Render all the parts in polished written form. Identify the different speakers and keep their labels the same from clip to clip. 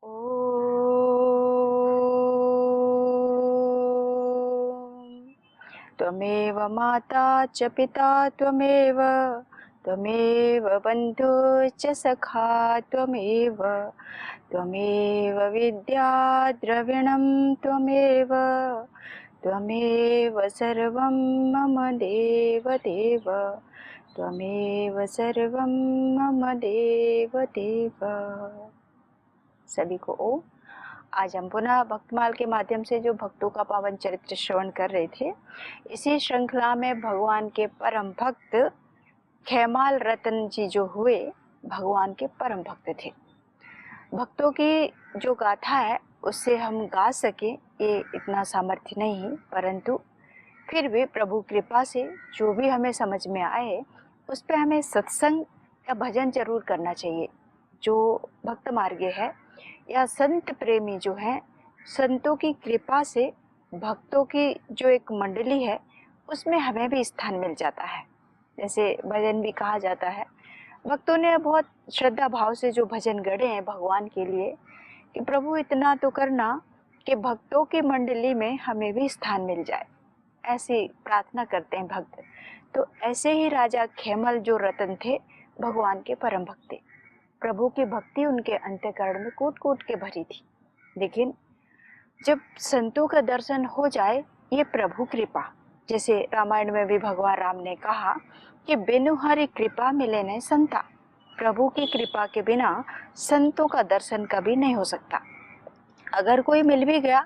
Speaker 1: ॐ त्वमेव माता च पिता त्वमेव त्वमेव बन्धुश्च सखा त्वमेव त्वमेव विद्या द्रविणं त्वमेव त्वमेव सर्वं मम देवदेव त्वमेव सर्वं मम देवदेव। सभी को ओम। आज हम पुनः भक्तमाल के माध्यम से जो भक्तों का पावन चरित्र श्रवण कर रहे थे, इसी श्रृंखला में भगवान के परम भक्त खेमाल रतन जी जो हुए, भगवान के परम भक्त थे। भक्तों की जो गाथा है उससे हम गा सके ये इतना सामर्थ्य नहीं, परंतु फिर भी प्रभु कृपा से जो भी हमें समझ में आए उस पर हमें सत्संग या भजन जरूर करना चाहिए। जो भक्त मार्गी है या संत प्रेमी जो है, संतों की कृपा से भक्तों की जो एक मंडली है उसमें हमें भी स्थान मिल जाता है। जैसे भजन भी कहा जाता है, भक्तों ने बहुत श्रद्धा भाव से जो भजन गढ़े हैं भगवान के लिए कि प्रभु इतना तो करना कि भक्तों की मंडली में हमें भी स्थान मिल जाए, ऐसी प्रार्थना करते हैं भक्त। तो ऐसे ही राजा खेमल जो रतन थे भगवान के परम भक्त थे। प्रभु की भक्ति उनके अंतःकरण में कूट कूट के भरी थी। लेकिन जब संतों का दर्शन हो जाए, ये प्रभु कृपा, जैसे रामायण में भी भगवान राम ने कहा कि बिनु हरि कृपा मिले न संता। प्रभु की कृपा के बिना संतों का दर्शन कभी नहीं हो सकता। अगर कोई मिल भी गया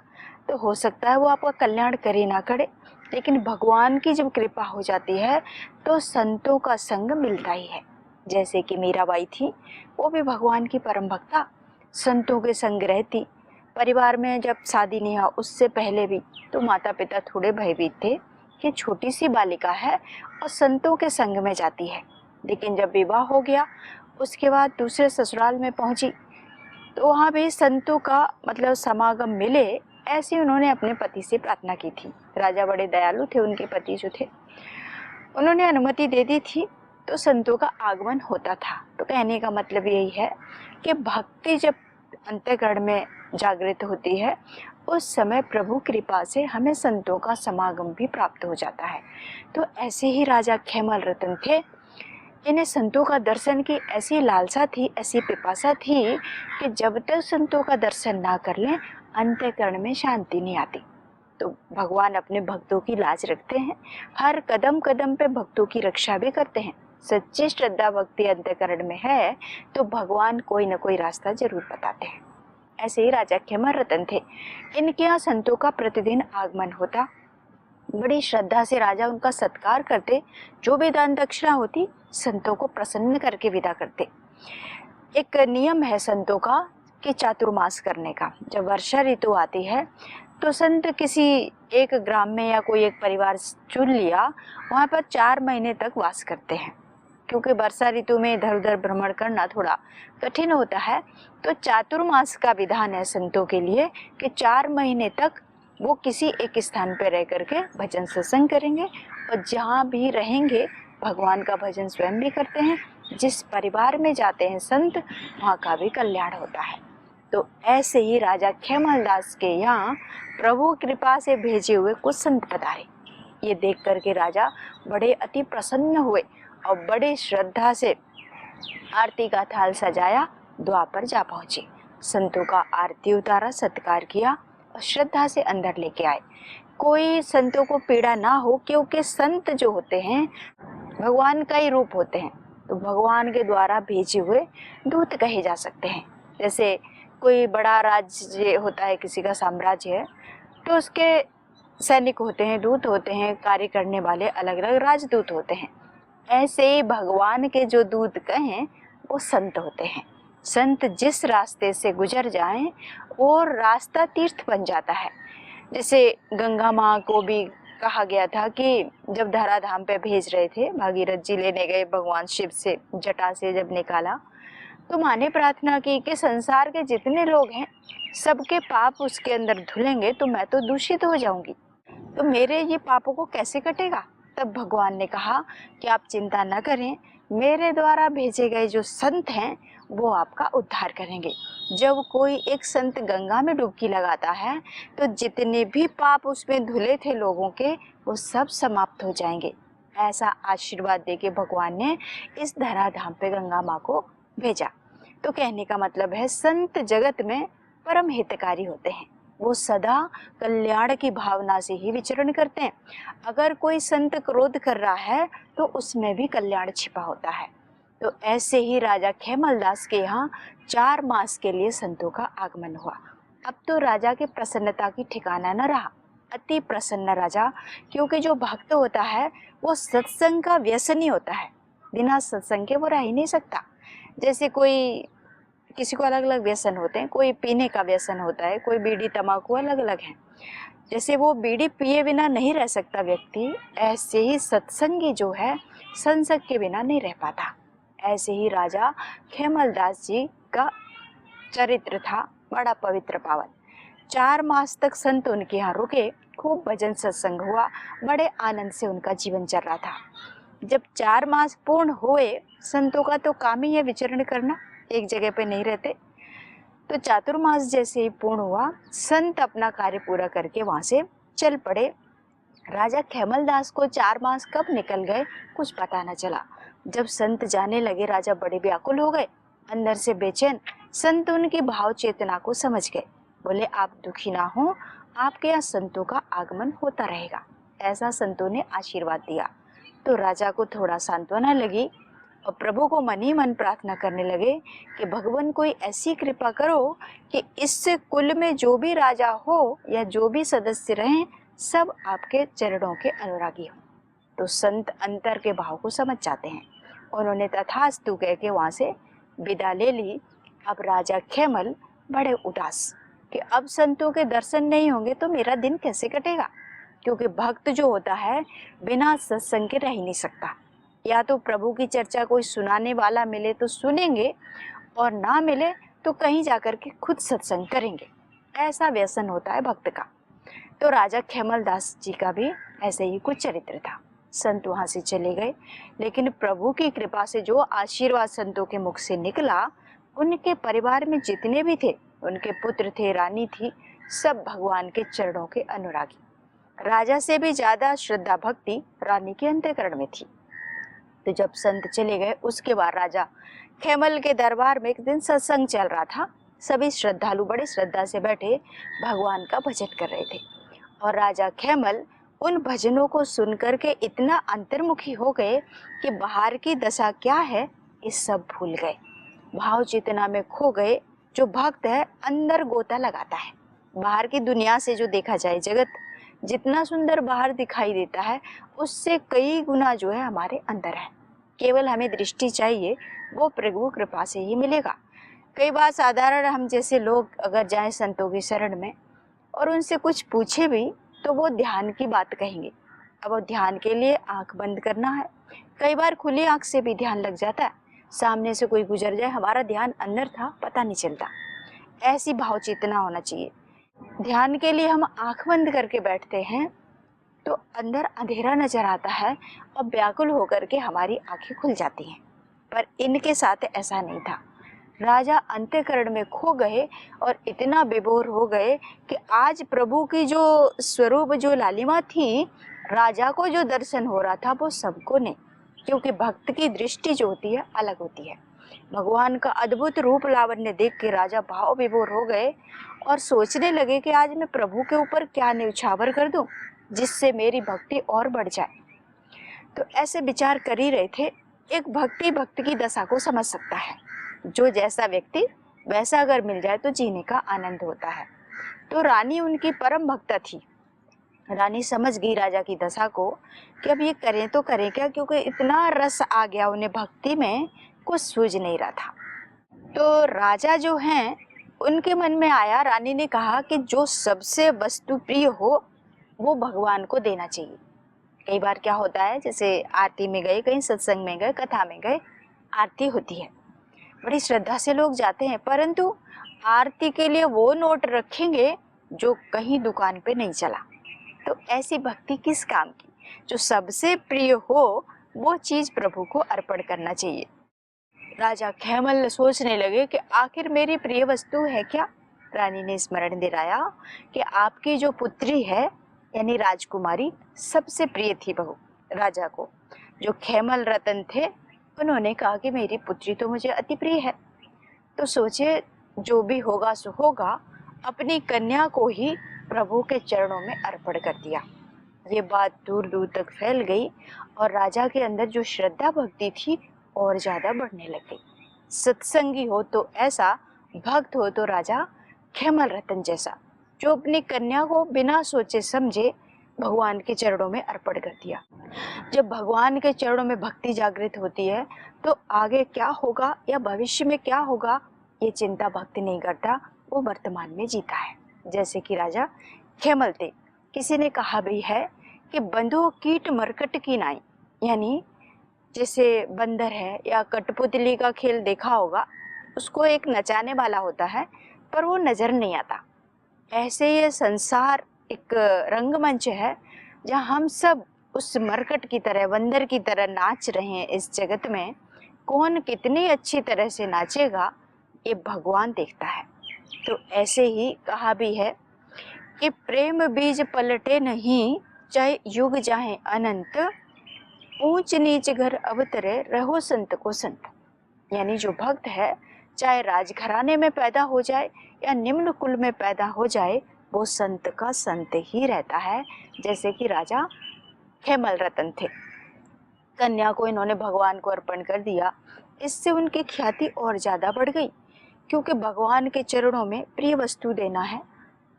Speaker 1: तो हो सकता है वो आपका कल्याण करे ना करे, लेकिन भगवान की जब कृपा हो जाती है तो संतों का संग मिलता ही है। जैसे कि मीराबाई थी, वो भी भगवान की परम भक्ता, संतों के संग रहती। परिवार में जब शादी नहीं हुआ उससे पहले भी तो माता पिता थोड़े भयभीत थे कि छोटी सी बालिका है और संतों के संग में जाती है। लेकिन जब विवाह हो गया उसके बाद दूसरे ससुराल में पहुंची तो वहाँ भी संतों का मतलब समागम मिले, ऐसी उन्होंने अपने पति से प्रार्थना की थी। राजा बड़े दयालु थे, उनके पति जो थे उन्होंने अनुमति दे दी थी तो संतों का आगमन होता था। तो कहने का मतलब यही है कि भक्ति जब अंतःकरण में जागृत होती है उस समय प्रभु कृपा से हमें संतों का समागम भी प्राप्त हो जाता है। तो ऐसे ही राजा खेमल रतन थे, इन्हें संतों का दर्शन की ऐसी लालसा थी, ऐसी पिपासा थी कि जब तक संतों का दर्शन ना कर लें अंतःकरण में शांति नहीं आती। तो भगवान अपने भक्तों की लाज रखते हैं, हर कदम कदम पे भक्तों की रक्षा भी करते हैं। सच्ची श्रद्धा भक्ति अंतःकरण में है तो भगवान कोई न कोई रास्ता जरूर बताते हैं। ऐसे ही राजा खेमल रतन थे, इनके यहाँ संतों का प्रतिदिन आगमन होता। बड़ी श्रद्धा से राजा उनका सत्कार करते, जो भी दान दक्षिणा होती संतों को प्रसन्न करके विदा करते। एक नियम है संतों का कि चातुर्मास करने का। जब वर्षा ऋतु आती है तो संत किसी एक ग्राम में या कोई एक परिवार चुन लिया, वहाँ पर 4 महीने तक वास करते हैं। क्योंकि वर्षा ऋतु में इधर उधर भ्रमण करना थोड़ा कठिन होता है, तो चातुर्मास का विधान है संतों के लिए कि 4 महीने तक वो किसी एक स्थान पर रह करके भजन सत्संग करेंगे और जहाँ भी रहेंगे भगवान का भजन स्वयं भी करते हैं। जिस परिवार में जाते हैं संत वहाँ का भी कल्याण होता है। तो ऐसे ही राजा खेमल दास के यहाँ प्रभु कृपा से भेजे हुए कुछ संत पधारे। ये देख करके राजा बड़े अति प्रसन्न हुए और बड़े श्रद्धा से आरती का थाल सजाया, द्वार पर जा पहुंचे। संतों का आरती उतारा, सत्कार किया और श्रद्धा से अंदर लेके आए। कोई संतों को पीड़ा ना हो, क्योंकि संत जो होते हैं भगवान का ही रूप होते हैं, तो भगवान के द्वारा भेजे हुए दूत कहे जा सकते हैं। जैसे कोई बड़ा राज्य होता है, किसी का साम्राज्य है, तो उसके सैनिक होते हैं, दूत होते हैं, कार्य करने वाले अलग अलग राजदूत होते हैं। ऐसे ही भगवान के जो दूत कहें वो संत होते हैं। संत जिस रास्ते से गुजर जाएं वो रास्ता तीर्थ बन जाता है। जैसे गंगा माँ को भी कहा गया था कि जब धराधाम पे भेज रहे थे, भागीरथ जी लेने गए भगवान शिव से, जटा से जब निकाला तो माँ ने प्रार्थना की कि संसार के जितने लोग हैं सबके पाप उसके अंदर धुलेंगे तो मैं तो दूषित हो जाऊंगी, तो मेरे ये पापों को कैसे कटेगा। तब भगवान ने कहा कि आप चिंता न करें, मेरे द्वारा भेजे गए जो संत हैं वो आपका उद्धार करेंगे। जब कोई एक संत गंगा में डुबकी लगाता है तो जितने भी पाप उसमें धुले थे लोगों के, वो सब समाप्त हो जाएंगे। ऐसा आशीर्वाद देके भगवान ने इस धराधाम पे गंगा माँ को भेजा। तो कहने का मतलब है, संत जगत में परम हितकारी होते हैं, वो सदा कल्याण की भावना से ही विचरण करते हैं। अगर कोई संत क्रोध कर रहा है तो उसमें भी कल्याण छिपा होता है। तो ऐसे ही राजा खेमलदास के यहाँ 4 मास के लिए संतों का आगमन हुआ। अब तो राजा की प्रसन्नता की ठिकाना न रहा, अति प्रसन्न राजा, क्योंकि जो भक्त होता है वो सत्संग का व्यसनी होता है, बिना सत्संग के वो रह ही नहीं सकता। जैसे कोई किसी को अलग अलग व्यसन होते हैं, कोई पीने का व्यसन होता है, कोई बीड़ी तंबाकू, अलग अलग है। जैसे वो बीड़ी पिए बिना नहीं रह सकता व्यक्ति, ऐसे ही सत्संगी जो है संसर्ग के बिना नहीं रह पाता। ऐसे ही राजा खेमलदास जी का चरित्र था बड़ा पवित्र पावन। 4 मास तक संत उनके यहाँ रुके, खूब भजन सत्संग हुआ, बड़े आनंद से उनका जीवन चल रहा था। जब 4 मास पूर्ण हुए, संतों का तो काम ही है विचरण करना, एक जगह पे नहीं रहते। तो चातुर्मास जैसे ही पूर्ण हुआ, संत अपना कार्य पूरा करके वहां से चल पड़े। राजा खेमलदास को 4 मास कब निकल गए कुछ पता न चला। जब संत जाने लगे, राजा बड़े व्याकुल हो गए, अंदर से बेचैन। संत उनकी भाव चेतना को समझ गए, बोले आप दुखी ना हो, आपके यहाँ संतों का आगमन होता रहेगा। ऐसा संतों ने आशीर्वाद दिया। तो राजा को थोड़ा सांत्वना लगी और प्रभु को मन ही मन प्रार्थना करने लगे कि भगवान कोई ऐसी कृपा करो कि इस कुल में जो भी राजा हो या जो भी सदस्य रहें, सब आपके चरणों के अनुरागी हो। तो संत अंतर के भाव को समझ जाते हैं। उन्होंने तथास्तु कह के वहाँ से विदा ले ली। अब राजा खेमल बड़े उदास कि अब संतों के दर्शन नहीं होंगे तो मेरा दिन कैसे कटेगा, क्योंकि भक्त जो होता है बिना सत्संग के रह ही नहीं सकता। या तो प्रभु की चर्चा कोई सुनाने वाला मिले तो सुनेंगे, और ना मिले तो कहीं जाकर के खुद सत्संग करेंगे। ऐसा व्यसन होता है भक्त का। तो राजा खेमलदास जी का भी ऐसे ही कुछ चरित्र था। संत वहां से चले गए, लेकिन प्रभु की कृपा से जो आशीर्वाद संतों के मुख से निकला, उनके परिवार में जितने भी थे, उनके पुत्र थे, रानी थी, सब भगवान के चरणों के अनुरागी। राजा से भी ज्यादा श्रद्धा भक्ति रानी के अंतःकरण में थी। तो जब संत चले गए, उसके बाद राजा खेमल के दरबार में एक दिन सत्संग चल रहा था। सभी श्रद्धालु बड़े श्रद्धा से बैठे भगवान का भजन कर रहे थे, और राजा खेमल उन भजनों को सुनकर के इतना अंतर्मुखी हो गए कि बाहर की दशा क्या है ये सब भूल गए, भाव चेतना में खो गए। जो भक्त है अंदर गोता लगाता है। बाहर की दुनिया से जो देखा जाए, जगत जितना सुंदर बाहर दिखाई देता है, उससे कई गुना जो है हमारे अंदर है। केवल हमें दृष्टि चाहिए, वो प्रभु कृपा से ही मिलेगा। कई बार साधारण हम जैसे लोग अगर जाएं संतों की शरण में और उनसे कुछ पूछे भी, तो वो ध्यान की बात कहेंगे। अब वो ध्यान के लिए आंख बंद करना है। कई बार खुली आंख से भी ध्यान लग जाता है, सामने से कोई गुजर जाए, हमारा ध्यान अंदर था पता नहीं चलता। ऐसी भाव चेतना होना चाहिए। ध्यान के लिए हम आंख बंद करके बैठते हैं तो अंदर अंधेरा नजर आता है और व्याकुल होकर के हमारी आंखें खुल जाती हैं, पर इनके साथ ऐसा नहीं था। राजा अंतःकरण में खो गए और इतना विभोर हो गए कि आज प्रभु की जो स्वरूप जो लालिमा थी, राजा को जो दर्शन हो रहा था वो सबको नहीं, क्योंकि भक्त की दृष्टि जो होती है अलग होती है। भगवान का अद्भुत रूप लावण्य देख के राजा भाव विभोर हो गए और सोचने लगे कि आज मैं प्रभु के ऊपर क्या न्यौछावर कर दूं जिससे मेरी भक्ति और बढ़ जाए। तो ऐसे विचार कर ही रहे थे। एक भक्ति भक्त की दशा को समझ सकता है। जो जैसा व्यक्ति वैसा अगर मिल जाए तो जीने का आनंद होता है। तो रानी उनकी परम भक्त थी। रानी समझ गई राजा की दशा को कि अब ये करें तो करें क्या, क्योंकि इतना रस आ गया उन्हें भक्ति में, कुछ सूझ नहीं रहा था। तो राजा जो हैं उनके मन में आया, रानी ने कहा कि जो सबसे वस्तु प्रिय हो वो भगवान को देना चाहिए। कई बार क्या होता है, जैसे आरती में गए, कहीं सत्संग में गए, कथा में गए, आरती होती है, बड़ी श्रद्धा से लोग जाते हैं, परंतु आरती के लिए वो नोट रखेंगे जो कहीं दुकान पे नहीं चला। तो ऐसी भक्ति किस काम की। जो सबसे प्रिय हो वो चीज प्रभु को अर्पण करना चाहिए। राजा खेमल सोचने लगे कि आखिर मेरी प्रिय वस्तु है क्या। रानी ने स्मरण दिलाया कि आपकी जो पुत्री है यानी राजकुमारी सबसे प्रिय थी बहू राजा को। जो खेमल रतन थे उन्होंने कहा कि मेरी पुत्री तो मुझे अति प्रिय है। तो सोचे जो भी होगा सो होगा, अपनी कन्या को ही प्रभु के चरणों में अर्पण कर दिया। ये बात दूर दूर तक फैल गई और राजा के अंदर जो श्रद्धा भक्ति थी और ज्यादा बढ़ने लग गई। सत्संगी हो तो ऐसा, भक्त हो तो राजा खेमल रतन जैसा, जो अपनी कन्या को बिना सोचे समझे भगवान के चरणों में अर्पण कर दिया। जब भगवान के चरणों में भक्ति जागृत होती है तो आगे क्या होगा या भविष्य में क्या होगा ये चिंता भक्त नहीं करता, वो वर्तमान में जीता है। जैसे कि राजा खेमल थे। किसी ने कहा भी है कि बंधो कीट मरकट की नाई, यानी जैसे बंदर है या कठपुतली का खेल देखा होगा, उसको एक नचाने वाला होता है पर वो नजर नहीं आता। ऐसे ये संसार एक रंगमंच है जहाँ हम सब उस मरकट की तरह, बंदर की तरह नाच रहे हैं। इस जगत में कौन कितनी अच्छी तरह से नाचेगा ये भगवान देखता है। तो ऐसे ही कहा भी है कि प्रेम बीज पलटे नहीं, चाहे युग जाए अनंत, ऊंच नीच घर अवतरे रहो संत को संत। यानी जो भक्त है चाहे राजघराने में पैदा हो जाए या निम्न कुल में पैदा हो जाए, वो संत का संत ही रहता है। जैसे कि राजा खेमल रतन थे, कन्या को इन्होंने भगवान को अर्पण कर दिया। इससे उनकी ख्याति और ज्यादा बढ़ गई, क्योंकि भगवान के चरणों में प्रिय वस्तु देना है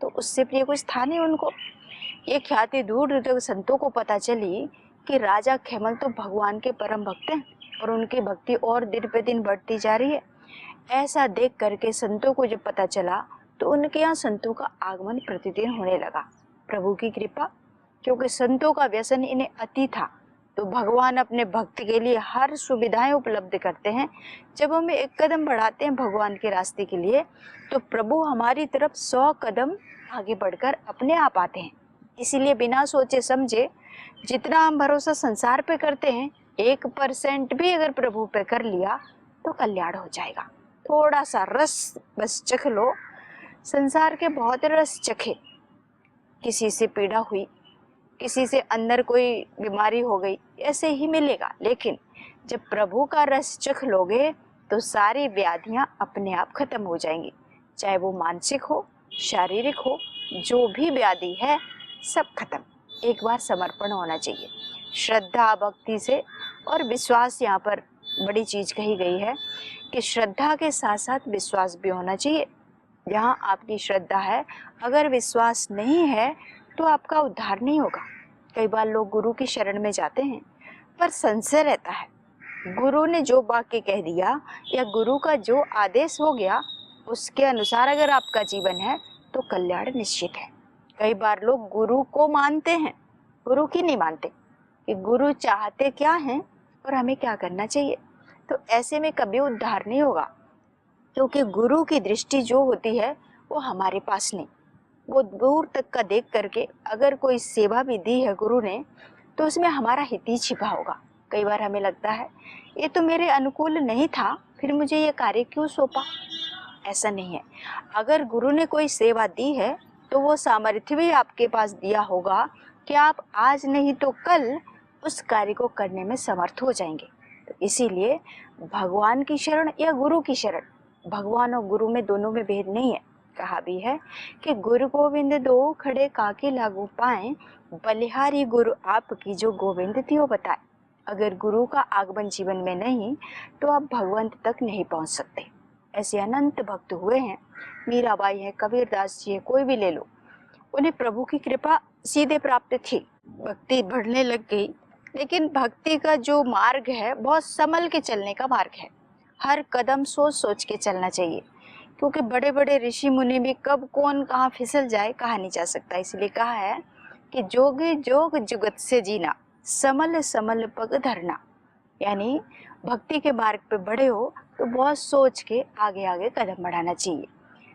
Speaker 1: तो उससे प्रिय कोई स्थान ही उनको। ये ख्याति दूर दूर तक संतों को पता चली कि राजा खेमल तो भगवान के परम भक्त हैं और उनकी भक्ति और दिन पे दिन बढ़ती जा रही है। ऐसा देख करके संतों को जब पता चला तो उनके यहाँ संतों का आगमन प्रतिदिन होने लगा। प्रभु की कृपा, क्योंकि संतों का व्यसन इन्हें अति था, तो भगवान अपने भक्त के लिए हर सुविधाएं उपलब्ध करते हैं। जब हम एक कदम बढ़ाते हैं भगवान के रास्ते के लिए तो प्रभु हमारी तरफ 100 कदम आगे बढ़कर अपने आप आते हैं। इसीलिए बिना सोचे समझे जितना हम भरोसा संसार पे करते हैं, 1% भी अगर प्रभु पे कर लिया तो कल्याण हो जाएगा। थोड़ा सा रस बस चख लो, संसार के बहुत रस चखे। किसी से पीड़ा हुई, किसी से अंदर कोई बीमारी हो गई, ऐसे ही मिलेगा। लेकिन जब प्रभु का रस चख लोगे तो सारी व्याधियां अपने आप खत्म हो जाएंगी, चाहे वो मानसिक हो, शारीरिक हो, जो भी व्याधि है सब खत्म। एक बार समर्पण होना चाहिए श्रद्धा भक्ति से। और विश्वास, यहाँ पर बड़ी चीज कही गई है कि श्रद्धा के साथ साथ विश्वास भी होना चाहिए। जहाँ आपकी श्रद्धा है, अगर विश्वास नहीं है तो आपका उद्धार नहीं होगा। कई बार लोग गुरु की शरण में जाते हैं पर संशय रहता है। गुरु ने जो वाक्य कह दिया या गुरु का जो आदेश हो गया उसके अनुसार अगर आपका जीवन है तो कल्याण निश्चित है। कई बार लोग गुरु को मानते हैं, गुरु की नहीं मानते कि गुरु चाहते क्या हैं और हमें क्या करना चाहिए। तो ऐसे में कभी उद्धार नहीं होगा, क्योंकि गुरु की दृष्टि जो होती है वो हमारे पास नहीं, वो दूर तक का देख करके अगर कोई सेवा भी दी है गुरु ने तो उसमें हमारा हित ही छिपा होगा। कई बार हमें लगता है ये तो मेरे अनुकूल नहीं था, फिर मुझे ये कार्य क्यों सौंपा। ऐसा नहीं है। अगर गुरु ने कोई सेवा दी है तो वो सामर्थ्य भी आपके पास दिया होगा कि आप आज नहीं तो कल उस कार्य को करने में समर्थ हो जाएंगे। तो इसीलिए भगवान की शरण या गुरु की शरण, भगवान और गुरु में दोनों में भेद नहीं है। कहा भी है कि गुरु गोविंद दो खड़े काके लागू पाए, बलिहारी गुरु आपकी जो गोविंद थी वो बताए। अगर गुरु का आगमन जीवन में नहीं तो आप भगवंत तक नहीं पहुंच सकते। ऐसे अनंत भक्त हुए हैं, मीराबाई है, कबीरदास जी है, कोई भी ले लो, उन्हें प्रभु की कृपा सीधे प्राप्त थी, भक्ति बढ़ने लग गई। लेकिन भक्ति का जो मार्ग है बहुत संभल के चलने का मार्ग है। हर कदम सोच सोच के चलना चाहिए, क्योंकि बड़े बड़े ऋषि मुनि भी कब कौन कहाँ फिसल जाए कहा नहीं जा सकता। इसलिए कहा है कि जोगे जोग जुगत से जीना, समल समल पग धरना। यानी भक्ति के मार्ग पे बढ़े हो तो बहुत सोच के आगे आगे कदम बढ़ाना चाहिए।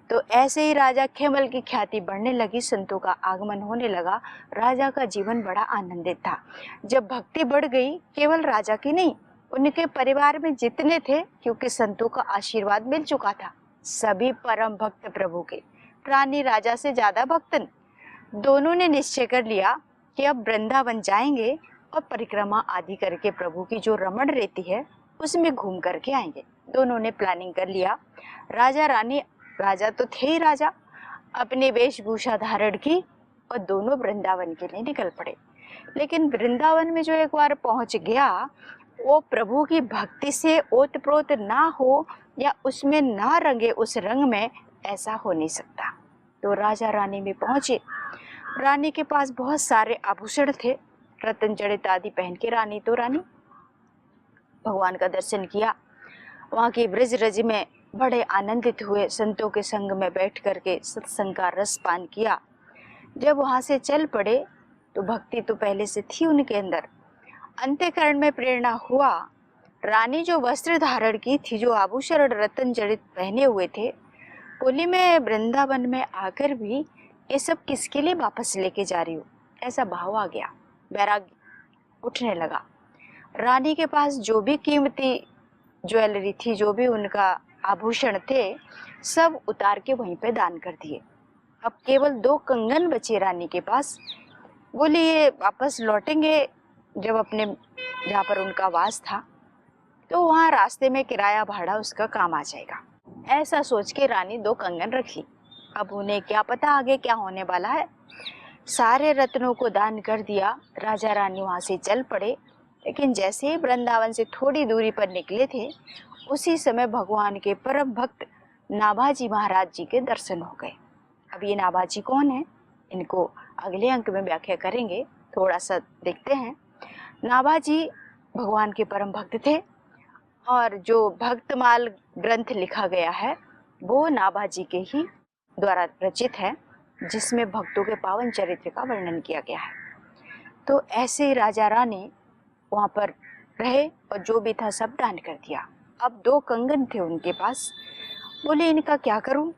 Speaker 1: तो ऐसे ही राजा खेमल की ख्याति बढ़ने लगी, संतों का आगमन होने लगा। राजा का जीवन बड़ा आनंदित था। जब भक्ति बढ़ गई, केवल राजा की नहीं, उनके परिवार में जितने थे, क्योंकि संतों का आशीर्वाद मिल चुका था, सभी परम भक्त प्रभु के, रानी राजा से ज्यादा भक्तन। दोनों ने निश्चय कर लिया कि अब वृंदावन जाएंगे और परिक्रमा आदि करके प्रभु की जो रमण रहती है उसमें घूम करके आएंगे। दोनों ने प्लानिंग कर लिया। राजा रानी, राजा तो थे ही राजा, अपनी वेशभूषा धारण की और दोनों वृंदावन के लिए निकल पड़े। लेकिन वृंदावन में जो एक बार पहुंच गया, वो प्रभु की भक्ति से ओतप्रोत ना हो या उसमें ना रंगे उस रंग में, ऐसा हो नहीं सकता। तो राजा रानी में पहुंचे। रानी के पास बहुत सारे आभूषण थे, रतन जड़ित आदि पहन के रानी तो रानी भगवान का दर्शन किया। वहाँ की ब्रज रज में बड़े आनंदित हुए, संतों के संग में बैठ करके सत्संग का रस पान किया। जब वहाँ से चल पड़े तो भक्ति तो पहले से थी उनके अंदर, अंतःकरण में प्रेरणा हुआ। रानी जो वस्त्र धारण की थी, जो आभूषण रतन जड़ित पहने हुए थे, बोली मैं वृंदावन में आकर भी ये सब किसके लिए वापस लेके जा रही हूँ, ऐसा भाव आ गया, वैराग्य उठने लगा। रानी के पास जो भी कीमती ज्वेलरी थी, जो भी उनका आभूषण थे, सब उतार के वहीं पे दान कर दिए। अब केवल 2 कंगन बचे रानी के पास। बोली ये वापस लौटेंगे जब अपने जहाँ पर उनका वास था, तो वहाँ रास्ते में किराया भाड़ा उसका काम आ जाएगा। ऐसा सोच के रानी 2 कंगन रखी। अब उन्हें क्या पता आगे क्या होने वाला है। सारे रत्नों को दान कर दिया। राजा रानी वहाँ से चल पड़े। लेकिन जैसे ही वृंदावन से थोड़ी दूरी पर निकले थे, उसी समय भगवान के परम भक्त नाभाजी महाराज जी के दर्शन हो गए। अब ये नाभाजी कौन है, इनको अगले अंक में व्याख्या करेंगे, थोड़ा सा देखते हैं। नाभाजी भगवान के परम भक्त थे और जो भक्तमाल ग्रंथ लिखा गया है वो नाभाजी के ही द्वारा रचित है, जिसमें भक्तों के पावन चरित्र का वर्णन किया गया है। तो ऐसे ही राजा रानी वहाँ पर रहे और जो भी था सब दान कर दिया। अब 2 कंगन थे उनके पास। बोले इनका क्या करूं।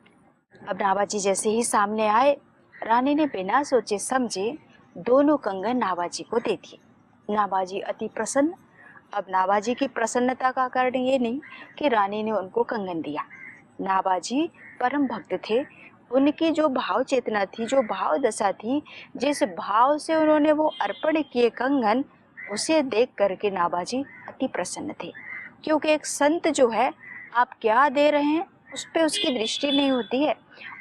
Speaker 1: अब नाभाजी जैसे ही सामने आए, रानी ने बिना सोचे समझे दोनों कंगन नाभाजी को दे दिए। नाभाजी अति प्रसन्न। अब नाभाजी की प्रसन्नता का कारण ये नहीं कि रानी ने उनको कंगन दिया, नाभाजी परम भक्त थे। उनकी जो भाव चेतना थी, जो भाव दशा थी, जिस भाव से उन्होंने वो अर्पण किए कंगन, उसे देख करके नाभाजी अति प्रसन्न थे। क्योंकि एक संत जो है, आप क्या दे रहे हैं उस पर उसकी दृष्टि नहीं होती है,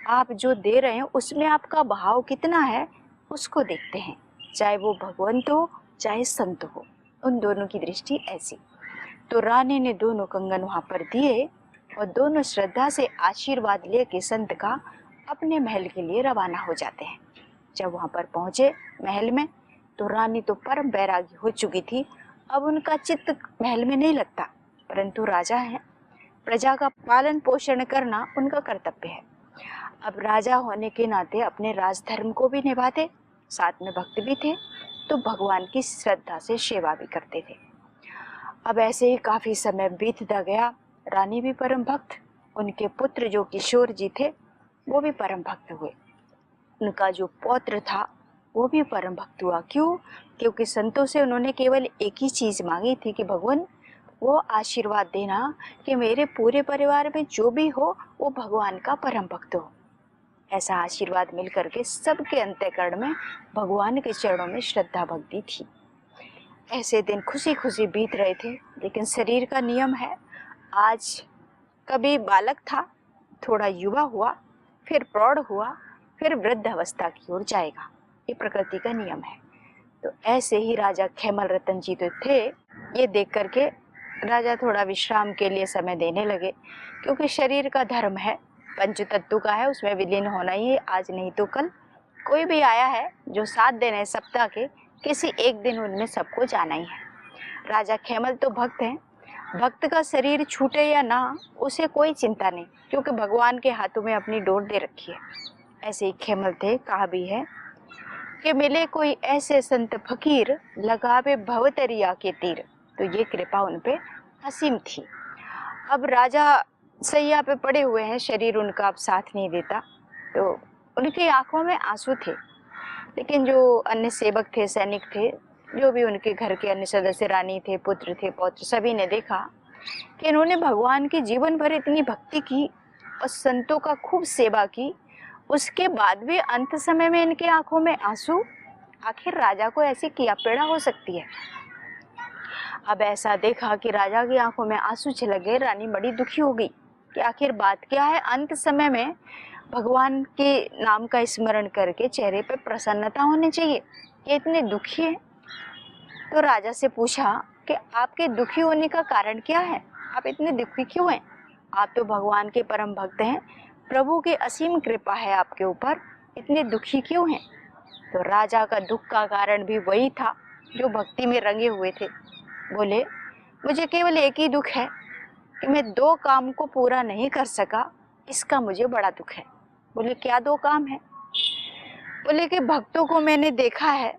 Speaker 1: आप जो दे रहे हैं उसमें आपका भाव कितना है उसको देखते हैं। चाहे वो भगवंत हो चाहे संत हो, उन दोनों की दृष्टि ऐसी। तो रानी ने दोनों कंगन वहाँ पर दिए और दोनों श्रद्धा से आशीर्वाद लेके संत का अपने महल के लिए रवाना हो जाते हैं। जब वहाँ पर पहुँचे महल में, तो रानी तो परम बैरागी हो चुकी थी। अब उनका चित्त महल में नहीं लगता, परंतु राजा हैं, प्रजा का पालन पोषण करना उनका कर्तव्य है। अब राजा होने के नाते अपने राजधर्म को भी निभाते, साथ में भक्त भी थे, तो भगवान की श्रद्धा से सेवा भी करते थे। अब ऐसे ही काफी समय बीतता गया। रानी भी परम भक्त, उनके पुत्र जो किशोर जी थे वो भी परम भक्त हुए। उनका जो पौत्र था वो भी परम भक्त हुआ। क्यों? क्योंकि संतों से उन्होंने केवल एक ही चीज मांगी थी कि भगवान वो आशीर्वाद देना कि मेरे पूरे परिवार में जो भी हो वो भगवान का परम भक्त हो। ऐसा आशीर्वाद मिल करके सबके अंतःकरण में भगवान के चरणों में श्रद्धा भक्ति थी। ऐसे दिन खुशी खुशी बीत रहे थे। लेकिन शरीर का नियम है, आज कभी बालक था, थोड़ा युवा हुआ, फिर प्रौढ़ हुआ, फिर वृद्ध अवस्था की ओर जाएगा, ये प्रकृति का नियम है। तो ऐसे ही राजा खेमल रतन जी तो थे। ये देख करके राजा थोड़ा विश्राम के लिए समय देने लगे, क्योंकि शरीर का धर्म है, पंच तत्व का है, उसमें विलीन होना ही है, आज नहीं तो कल। कोई भी आया है जो 7 दिन है सप्ताह के, किसी एक दिन उनमें सबको जाना ही है। राजा खेमल तो भक्त हैं, भक्त का शरीर छूटे या ना उसे कोई चिंता नहीं, क्योंकि भगवान के हाथों में अपनी डोर दे रखी है। ऐसे ही खेमल थे। कहा भी है कि मिले कोई ऐसे संत फकीर, लगावे भवतरिया के तीर। तो ये कृपा उन पे असीम थी। अब राजा सैया पे पड़े हुए हैं, शरीर उनका अब साथ नहीं देता। तो उनकी आंखों में आंसू थे, लेकिन जो अन्य सेवक थे, सैनिक थे, जो भी उनके घर के अन्य सदस्य, रानी थे, पुत्र थे, पौत्र, सभी ने देखा कि इन्होंने भगवान की जीवन भर इतनी भक्ति की और संतों का खूब सेवा की, उसके बाद भी अंत समय में इनके आंखों में आंसू। आखिर राजा को ऐसी क्या पीड़ा हो सकती है। अब ऐसा देखा कि राजा की आंखों में आंसू छलक गए। रानी बड़ी दुखी हो गई कि आखिर बात क्या है। अंत समय में भगवान के नाम का स्मरण करके चेहरे पे प्रसन्नता होनी चाहिए, ये इतने दुखी है। तो राजा से पूछा कि आपके दुखी होने का कारण क्या है, आप इतने दुखी क्यों हैं? आप तो भगवान के परम भक्त हैं, प्रभु की असीम कृपा है आपके ऊपर, इतने दुखी क्यों हैं? तो राजा का दुख का कारण भी वही था जो भक्ति में रंगे हुए थे। बोले, मुझे केवल एक ही दुख है कि मैं 2 काम को पूरा नहीं कर सका, इसका मुझे बड़ा दुख है। बोले, क्या 2 काम है? बोले कि भक्तों को मैंने देखा है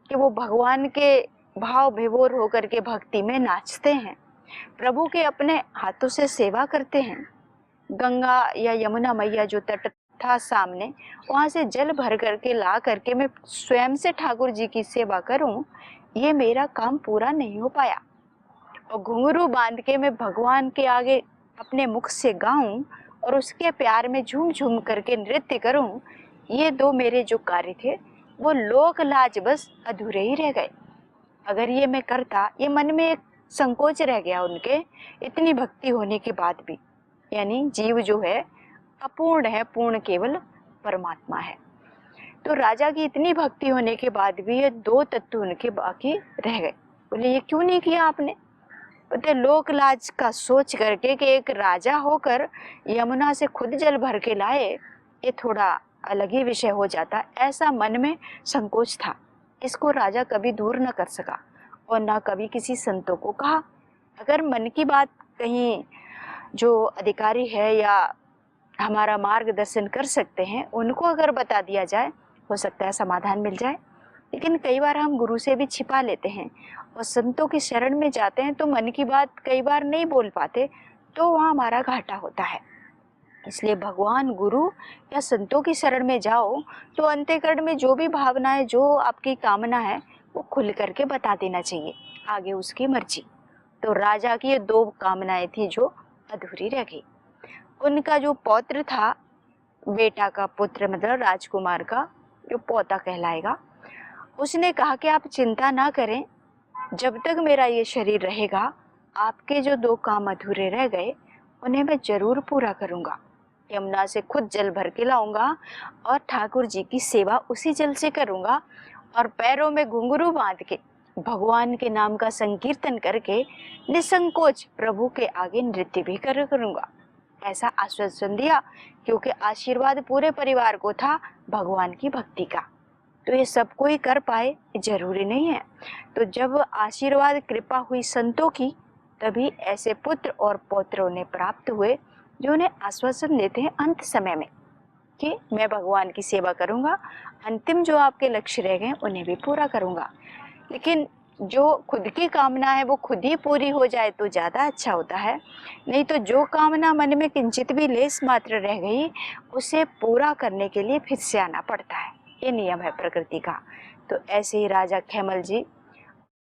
Speaker 1: कि वो भगवान के भाव विभोर होकर के भक्ति में नाचते हैं, प्रभु के अपने हाथों से सेवा करते हैं। गंगा या यमुना मैया जो तट था सामने, वहां से जल भर करके ला करके मैं स्वयं से ठाकुर जी की सेवा करूं, ये मेरा काम पूरा नहीं हो पाया। और घुंघरू बांध के मैं भगवान के आगे अपने मुख से गाऊं और उसके प्यार में झूम झूम करके नृत्य करूं, ये 2 मेरे जो कार्य थे वो लोक लाज बस अधूरे ही रह गए। अगर ये मैं करता, ये मन में एक संकोच रह गया उनके, इतनी भक्ति होने के बाद भी। यानी जीव जो है अपूर्ण है, पूर्ण केवल परमात्मा है। तो राजा की इतनी भक्ति होने के बाद भी ये 2 तत्व उनके बाकी रह गए। बोले, ये क्यों नहीं किया आपने? बोलते, लोक लाज का सोच करके कि एक राजा होकर यमुना से खुद जल भर के लाए, ये थोड़ा अलग ही विषय हो जाता। ऐसा मन में संकोच था, इसको राजा कभी दूर न कर सका और न कभी किसी संतों को कहा। अगर मन की बात कहीं जो अधिकारी है या हमारा मार्गदर्शन कर सकते हैं, उनको अगर बता दिया जाए, हो सकता है समाधान मिल जाए। लेकिन कई बार हम गुरु से भी छिपा लेते हैं और संतों की शरण में जाते हैं तो मन की बात कई बार नहीं बोल पाते, तो वहाँ हमारा घाटा होता है। इसलिए भगवान, गुरु या संतों की शरण में जाओ तो अंतःकरण में जो भी भावनाएं, जो आपकी कामना है, वो खुल करके बता देना चाहिए, आगे उसकी मर्जी। तो राजा की ये 2 कामनाएं थी जो अधूरी रह गई। उनका जो पौत्र था, बेटा का पुत्र मतलब राजकुमार का जो पोता कहलाएगा, उसने कहा कि आप चिंता ना करें, जब तक मेरा ये शरीर रहेगा आपके जो 2 काम अधूरे रह गए उन्हें मैं जरूर पूरा करूंगा। यमुना से खुद जल भर के लाऊंगा और ठाकुर जी की सेवा उसी जल से करूंगा और पैरों में घुंघरू बांध के भगवान के नाम का संकीर्तन करके निसंकोच प्रभु के आगे नृत्य भी करूंगा। ऐसा आश्वासन दिया, क्योंकि आशीर्वाद पूरे परिवार को था भगवान की भक्ति का। तो ये सब कोई कर पाए जरूरी नहीं है। तो जब आशीर्वाद कृपा हुई संतों की, तभी ऐसे पुत्र और पौत्र उन्हें प्राप्त हुए जो उन्हें आश्वासन देते हैं अंत समय में कि मैं भगवान की सेवा करूंगा, अंतिम जो आपके लक्ष्य रह गए उन्हें भी पूरा करूंगा। लेकिन जो खुद की कामना है वो खुद ही पूरी हो जाए तो ज़्यादा अच्छा होता है, नहीं तो जो कामना मन में किंचित भी लेस मात्र रह गई उसे पूरा करने के लिए फिर से आना पड़ता है। ये नियम है प्रकृति का। तो ऐसे ही राजा खेमल जी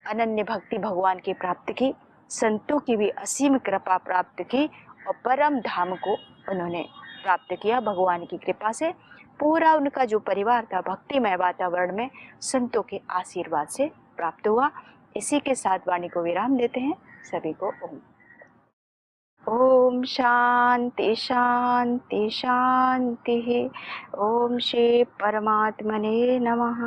Speaker 1: अनन्य भक्ति भगवान की प्राप्त की, संतों की भी असीम कृपा प्राप्त की और परम धाम को उन्होंने प्राप्त किया भगवान की कृपा से। पूरा उनका जो परिवार था भक्तिमय वातावरण में संतों के आशीर्वाद से प्राप्त हुआ। इसी के साथ वाणी को विराम देते हैं। सभी को ओम। ओम शांति शांति शांति। ओम श्री परमात्मने नमः।